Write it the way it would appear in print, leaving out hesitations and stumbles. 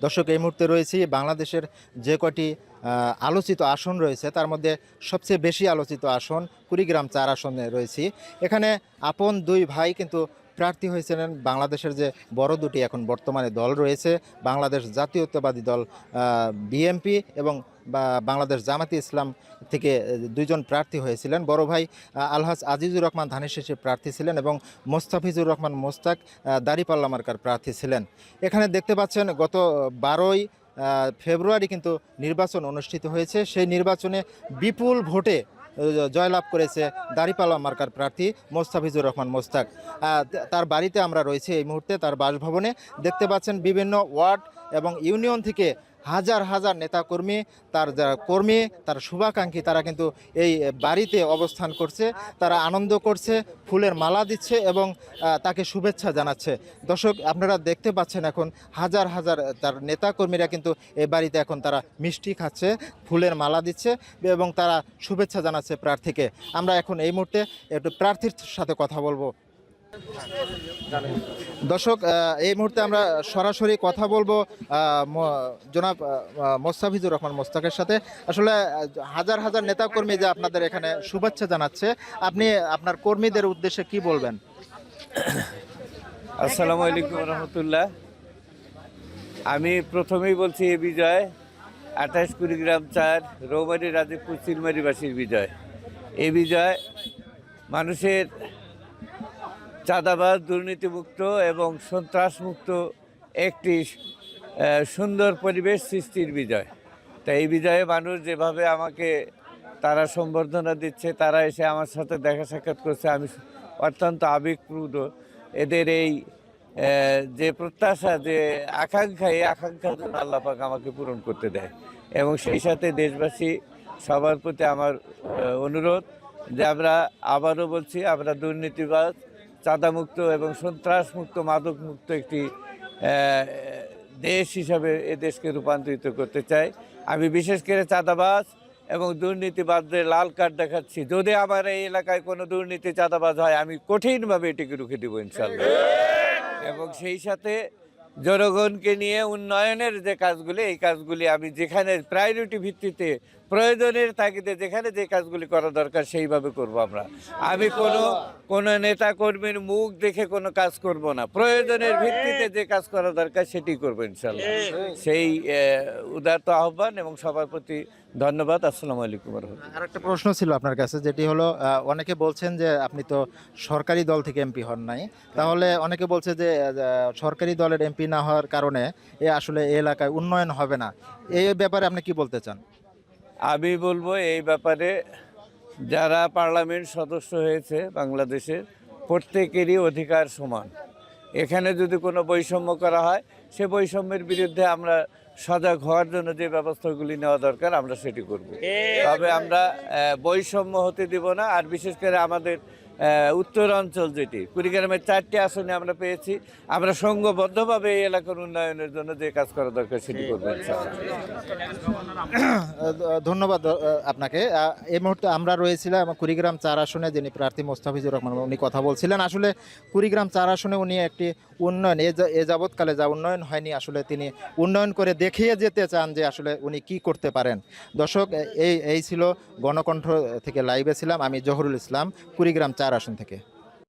দর্শক, এই মুহূর্তে রয়েছি বাংলাদেশের যে কটি আলোচিত আসন রয়েছে তার মধ্যে সবচেয়ে বেশি আলোচিত আসন কুড়িগ্রাম-৪ আসনে রয়েছি। এখানে আপন দুই ভাই কিন্তু প্রার্থী হয়েছিলেন। বাংলাদেশের যে বড় দুটি এখন বর্তমানে দল রয়েছে, বাংলাদেশ জাতীয়তাবাদী দল বিএনপি এবং বাংলাদেশ জামাতে ইসলাম থেকে দুইজন প্রার্থী হয়েছিলেন। বড় ভাই আলহাজ আজিজুর রহমান ধানের শীষে প্রার্থী ছিলেন এবং মোস্তাফিজুর রহমান মোস্তাক দাঁড়িপাল্লা মার্কার প্রার্থী ছিলেন। এখানে দেখতে পাচ্ছেন গত 12ই ফেব্রুয়ারি কিন্তু নির্বাচন অনুষ্ঠিত হয়েছে। সেই নির্বাচনে বিপুল ভোটে জয়লাভ করেছে দাঁড়িপাল্লা মার্কার প্রার্থী মোস্তাফিজুর রহমান মোস্তাক। তার বাড়িতে আমরা রয়েছি এই মুহূর্তে, তার বাসভবনে। দেখতে পাচ্ছেন বিভিন্ন ওয়ার্ড এবং ইউনিয়ন থেকে হাজার হাজার নেতাকর্মী, তার যারা কর্মী, তার শুভাকাঙ্ক্ষী, তারা কিন্তু এই বাড়িতে অবস্থান করছে। তারা আনন্দ করছে, ফুলের মালা দিচ্ছে এবং তাকে শুভেচ্ছা জানাচ্ছে। দর্শক, আপনারা দেখতে পাচ্ছেন এখন হাজার হাজার তার নেতাকর্মীরা কিন্তু এই বাড়িতে এখন তারা মিষ্টি খাচ্ছে, ফুলের মালা দিচ্ছে এবং তারা শুভেচ্ছা জানাচ্ছে প্রার্থীকে। আমরা এখন এই মুহূর্তে একটু প্রার্থীর সাথে কথা বলবো। দর্শক, এই মুহূর্তে আমরা সরাসরি কথা বলবো জনাব মোস্তাফিজুর রহমান মোস্তাকের সাথে। আসলে হাজার হাজার নেতাকর্মী যে আপনাদের এখানে শুভেচ্ছা জানাচ্ছে, আপনি আপনার কর্মীদের উদ্দেশ্যে কি বলবেন? আসসালামু আলাইকুম রহমতুল্লাহ। আমি প্রথমেই বলছি এই বিজয় 28 কুড়িগ্রাম-৪ রৌমারী রাজীবপুর চিলমারিবাসীর বিজয়। এই বিজয় মানুষের চাঁদাবাজ, দুর্নীতিমুক্ত এবং সন্ত্রাসমুক্ত একটি সুন্দর পরিবেশ সৃষ্টির বিজয়। তাই এই বিজয়ে মানুষ যেভাবে আমাকে তারা সম্বর্ধনা দিচ্ছে, তারা এসে আমার সাথে দেখা সাক্ষাৎ করছে, আমি অত্যন্ত আবেগপ্রুত। এদের এই যে প্রত্যাশা, যে আকাঙ্ক্ষা, এই আকাঙ্ক্ষা যেন আল্লাহ পাক আমাকে পূরণ করতে দেয়। এবং সেই সাথে দেশবাসী সবার প্রতি আমার অনুরোধ যে আমরা আবারও বলছি, আমরা দুর্নীতিবাজ, চাঁদামুক্ত এবং সন্ত্রাসমুক্ত, মাদকমুক্ত একটি দেশ হিসাবে এ দেশকে রূপান্তরিত করতে চাই। আমি বিশেষ করে চাঁদাবাজ এবং দুর্নীতিবাজদের লাল কার্ড দেখাচ্ছি। যদি আমার এই এলাকায় কোনো দুর্নীতি, চাঁদাবাজ হয়, আমি কঠিনভাবে এটিকে রুখে দেবো ইনশাল্লাহ। এবং সেই সাথে জনগণকে নিয়ে উন্নয়নের যে কাজগুলি, এই কাজগুলি আমি যেখানে প্রায়োরিটি ভিত্তিতে, প্রয়োজনের তাগিদে যেখানে যে কাজগুলি করা দরকার সেইভাবে করব। আমি কোনো নেতা কর্মীর মুখ দেখে কোনো কাজ করব না। প্রয়োজনের ভিত্তিতে যে কাজ করা দরকার সেটি করবো ইনশাল্লাহ। সেই উদাত্ত আহ্বান এবং সবার প্রতি ধন্যবাদ। আসসালামু আলাইকুম। আর একটা প্রশ্ন ছিল আপনার কাছে, যেটি হলো অনেকে বলছেন যে আপনি তো সরকারি দল থেকে এমপি হন নাই, তাহলে অনেকে বলছে যে সরকারি দলের এমপি না হওয়ার কারণে আসলে এই এলাকায় উন্নয়ন হবে না। এই ব্যাপারে আপনি কি বলতে চান? আমি বলবো এই ব্যাপারে যারা পার্লামেন্ট সদস্য হয়েছে বাংলাদেশের, প্রত্যেকেরই অধিকার সমান। এখানে যদি কোনো বৈষম্য করা হয়, সে বৈষম্যের বিরুদ্ধে আমরা সজাগ হওয়ার জন্য যে ব্যবস্থাগুলি নেওয়া দরকার আমরা সেটি করব। তবে আমরা বৈষম্য হতে দিব না। আর বিশেষ করে আমাদের উত্তরাঞ্চল, যেটি কুড়িগ্রামের 4টি আসনে আমরা পেয়েছি, আমরা সংঘবদ্ধভাবে এই এলাকার উন্নয়নের জন্য যে কাজ করা দরকার সেটি করবো। ধন্যবাদ আপনাকে। এই মুহূর্তে আমরা রয়েছিলাম কুড়িগ্রাম-৪ আসনে, যিনি প্রার্থী মোস্তাফিজুর রহমান, উনি কথা বলছিলেন। আসলে কুড়িগ্রাম-৪ আসনে উনি একটি উন্নয়ন, এ যাবৎকালে যা উন্নয়ন হয়নি, আসলে তিনি উন্নয়ন করে দেখিয়ে যেতে চান যে আসলে উনি কি করতে পারেন। দর্শক, এই ছিল গণকণ্ঠ থেকে লাইভে ছিলাম আমি জহুরুল ইসলাম, কুড়িগ্রাম-৪ আসন থেকে।